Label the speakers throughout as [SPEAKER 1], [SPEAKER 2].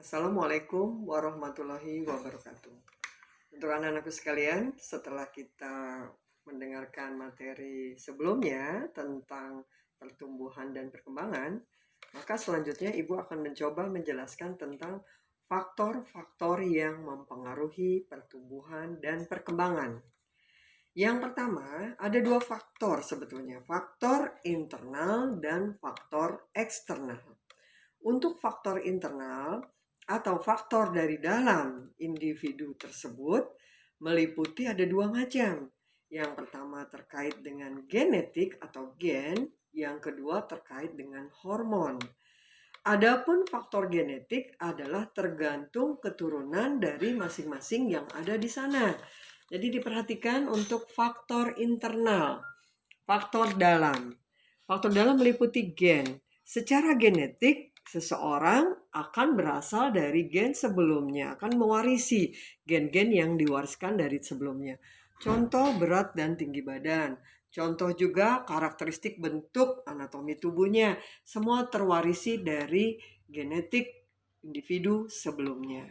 [SPEAKER 1] Assalamualaikum warahmatullahi wabarakatuh. Untuk anak-anakku sekalian, setelah kita mendengarkan materi sebelumnya tentang pertumbuhan dan perkembangan, maka selanjutnya Ibu akan mencoba menjelaskan tentang faktor-faktor yang mempengaruhi pertumbuhan dan perkembangan. Yang pertama, ada dua faktor sebetulnya, faktor internal dan faktor eksternal. Untuk faktor internal atau faktor dari dalam individu tersebut meliputi ada dua macam. Yang pertama terkait dengan genetik atau gen, yang kedua terkait dengan hormon. Adapun faktor genetik adalah tergantung keturunan dari masing-masing yang ada di sana. Jadi diperhatikan untuk faktor internal, faktor dalam. Faktor dalam meliputi gen. Secara genetik, seseorang akan berasal dari gen sebelumnya, akan mewarisi gen-gen yang diwariskan dari sebelumnya. Contoh berat dan tinggi badan. Contoh juga karakteristik bentuk anatomi tubuhnya. Semua terwarisi dari genetik individu sebelumnya.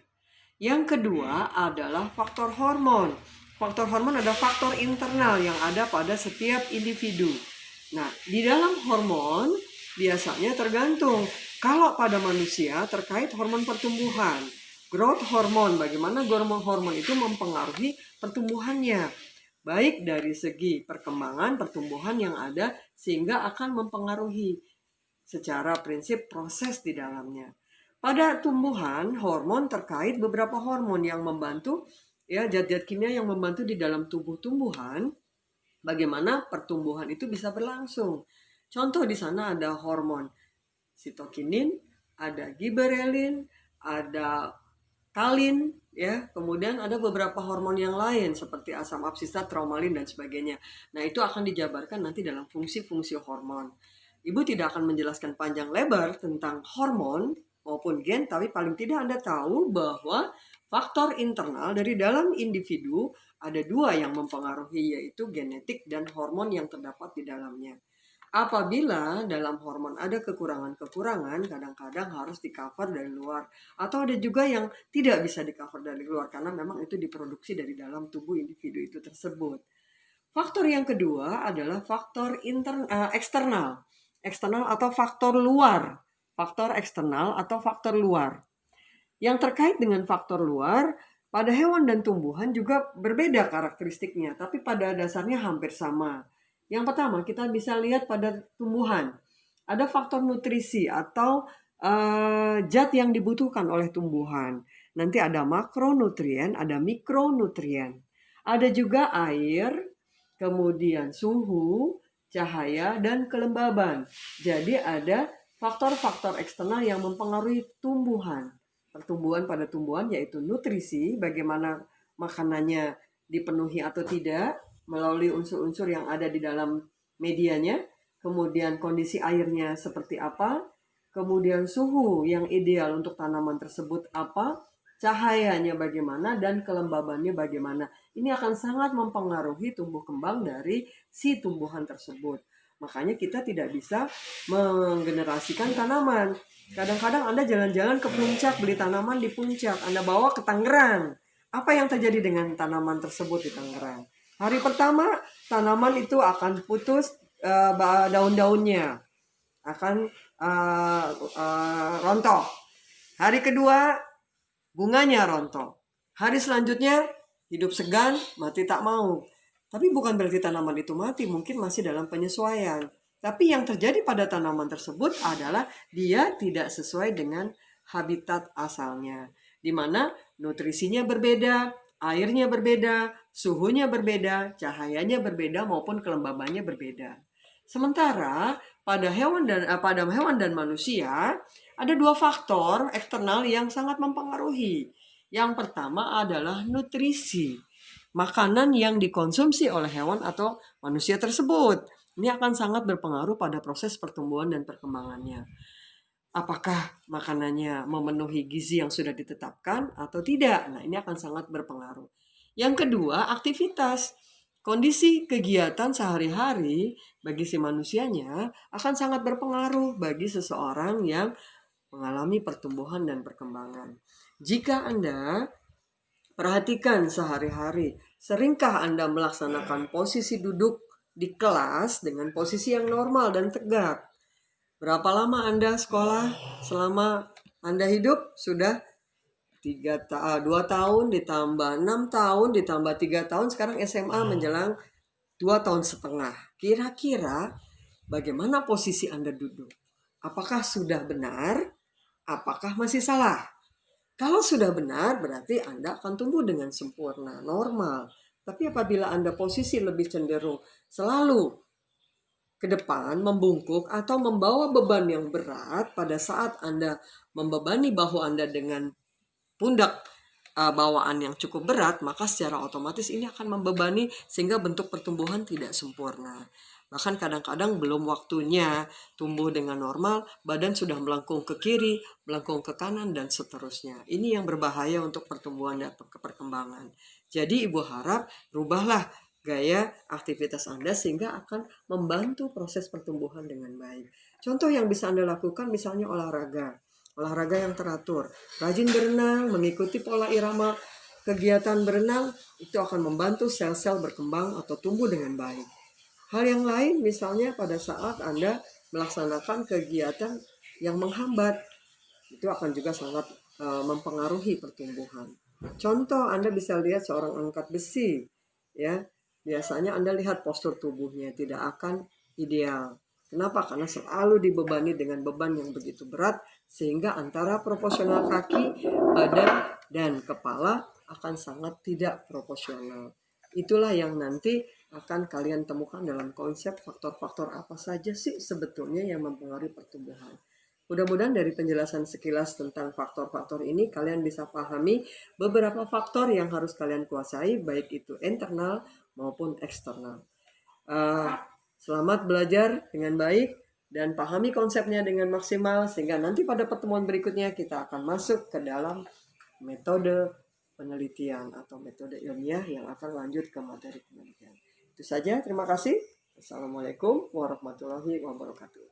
[SPEAKER 1] Yang kedua adalah faktor hormon. Faktor hormon adalah faktor internal yang ada pada setiap individu. Nah, di dalam hormon biasanya tergantung. Kalau pada manusia terkait hormon pertumbuhan, growth hormone, bagaimana hormon itu mempengaruhi pertumbuhannya. Baik dari segi perkembangan pertumbuhan yang ada sehingga akan mempengaruhi secara prinsip proses di dalamnya. Pada tumbuhan, hormon terkait beberapa hormon yang membantu ya zat-zat kimia yang membantu di dalam tubuh tumbuhan bagaimana pertumbuhan itu bisa berlangsung. Contoh di sana ada hormon sitokinin, ada giberelin, ada kalin, ya. Kemudian ada beberapa hormon yang lain seperti asam absisat, traumalin dan sebagainya. Nah, itu akan dijabarkan nanti dalam fungsi-fungsi hormon. Ibu tidak akan menjelaskan panjang lebar tentang hormon maupun gen, tapi paling tidak Anda tahu bahwa faktor internal dari dalam individu ada dua yang mempengaruhi, yaitu genetik dan hormon yang terdapat di dalamnya. Apabila dalam hormon ada kekurangan-kekurangan, kadang-kadang harus di-cover dari luar. Atau ada juga yang tidak bisa di-cover dari luar, karena memang itu diproduksi dari dalam tubuh individu itu tersebut. Faktor yang kedua adalah faktor eksternal. Eksternal atau faktor luar. Faktor eksternal atau faktor luar. Yang terkait dengan faktor luar, pada hewan dan tumbuhan juga berbeda karakteristiknya, tapi pada dasarnya hampir sama. Yang pertama, kita bisa lihat pada tumbuhan. Ada faktor nutrisi atau zat yang dibutuhkan oleh tumbuhan. Nanti ada makronutrien, ada mikronutrien. Ada juga air, kemudian suhu, cahaya, dan kelembaban. Jadi ada faktor-faktor eksternal yang mempengaruhi tumbuhan. Pertumbuhan pada tumbuhan yaitu nutrisi, bagaimana makanannya dipenuhi atau tidak melalui unsur-unsur yang ada di dalam medianya, kemudian kondisi airnya seperti apa, kemudian suhu yang ideal untuk tanaman tersebut apa, cahayanya bagaimana, dan kelembabannya bagaimana. Ini akan sangat mempengaruhi tumbuh kembang dari si tumbuhan tersebut. Makanya kita tidak bisa menggenerasikan tanaman. Kadang-kadang Anda jalan-jalan ke puncak, beli tanaman di puncak, Anda bawa ke Tangerang. Apa yang terjadi dengan tanaman tersebut di Tangerang? Hari pertama, tanaman itu akan putus daun-daunnya, akan rontok. Hari kedua, bunganya rontok. Hari selanjutnya, hidup segan, mati tak mau. Tapi bukan berarti tanaman itu mati, mungkin masih dalam penyesuaian. Tapi yang terjadi pada tanaman tersebut adalah dia tidak sesuai dengan habitat asalnya. Di mana nutrisinya berbeda, airnya berbeda, suhunya berbeda, cahayanya berbeda maupun kelembabannya berbeda. Sementara pada hewan dan manusia ada dua faktor eksternal yang sangat mempengaruhi. Yang pertama adalah nutrisi, makanan yang dikonsumsi oleh hewan atau manusia tersebut. Ini akan sangat berpengaruh pada proses pertumbuhan dan perkembangannya. Apakah makanannya memenuhi gizi yang sudah ditetapkan atau tidak? Nah, ini akan sangat berpengaruh. Yang kedua, aktivitas. Kondisi kegiatan sehari-hari bagi si manusianya akan sangat berpengaruh bagi seseorang yang mengalami pertumbuhan dan perkembangan. Jika Anda perhatikan sehari-hari, seringkah Anda melaksanakan posisi duduk di kelas dengan posisi yang normal dan tegak? Berapa lama Anda sekolah? Selama Anda hidup sudah 2 tahun ditambah 6 tahun ditambah 3 tahun, sekarang SMA menjelang 2,5 tahun. Kira-kira bagaimana posisi Anda duduk? Apakah sudah benar? Apakah masih salah? Kalau sudah benar, berarti Anda akan tumbuh dengan sempurna, normal. Tapi apabila Anda posisi lebih cenderung selalu ke depan, membungkuk, atau membawa beban yang berat pada saat Anda membebani bahu Anda dengan pundak bawaan yang cukup berat, maka secara otomatis ini akan membebani sehingga bentuk pertumbuhan tidak sempurna. Bahkan kadang-kadang belum waktunya tumbuh dengan normal, badan sudah melengkung ke kiri, melengkung ke kanan, dan seterusnya. Ini yang berbahaya untuk pertumbuhan dan perkembangan. Jadi Ibu harap rubahlah gaya aktivitas Anda sehingga akan membantu proses pertumbuhan dengan baik. Contoh yang bisa Anda lakukan misalnya olahraga yang teratur, rajin berenang, mengikuti pola irama kegiatan berenang, itu akan membantu sel-sel berkembang atau tumbuh dengan baik. Hal yang lain misalnya pada saat Anda melaksanakan kegiatan yang menghambat, itu akan juga sangat mempengaruhi pertumbuhan. Contoh, Anda bisa lihat seorang angkat besi, ya, biasanya Anda lihat postur tubuhnya tidak akan ideal. Kenapa? Karena selalu dibebani dengan beban yang begitu berat, sehingga antara proporsional kaki, badan, dan kepala akan sangat tidak proporsional. Itulah yang nanti akan kalian temukan dalam konsep faktor-faktor apa saja sih sebetulnya yang mempengaruhi pertumbuhan. Mudah-mudahan dari penjelasan sekilas tentang faktor-faktor ini kalian bisa pahami beberapa faktor yang harus kalian kuasai, baik itu internal maupun eksternal. Selamat belajar dengan baik dan pahami konsepnya dengan maksimal sehingga nanti pada pertemuan berikutnya kita akan masuk ke dalam metode penelitian atau metode ilmiah yang akan lanjut ke materi penelitian. Itu saja, terima kasih. Assalamualaikum warahmatullahi wabarakatuh.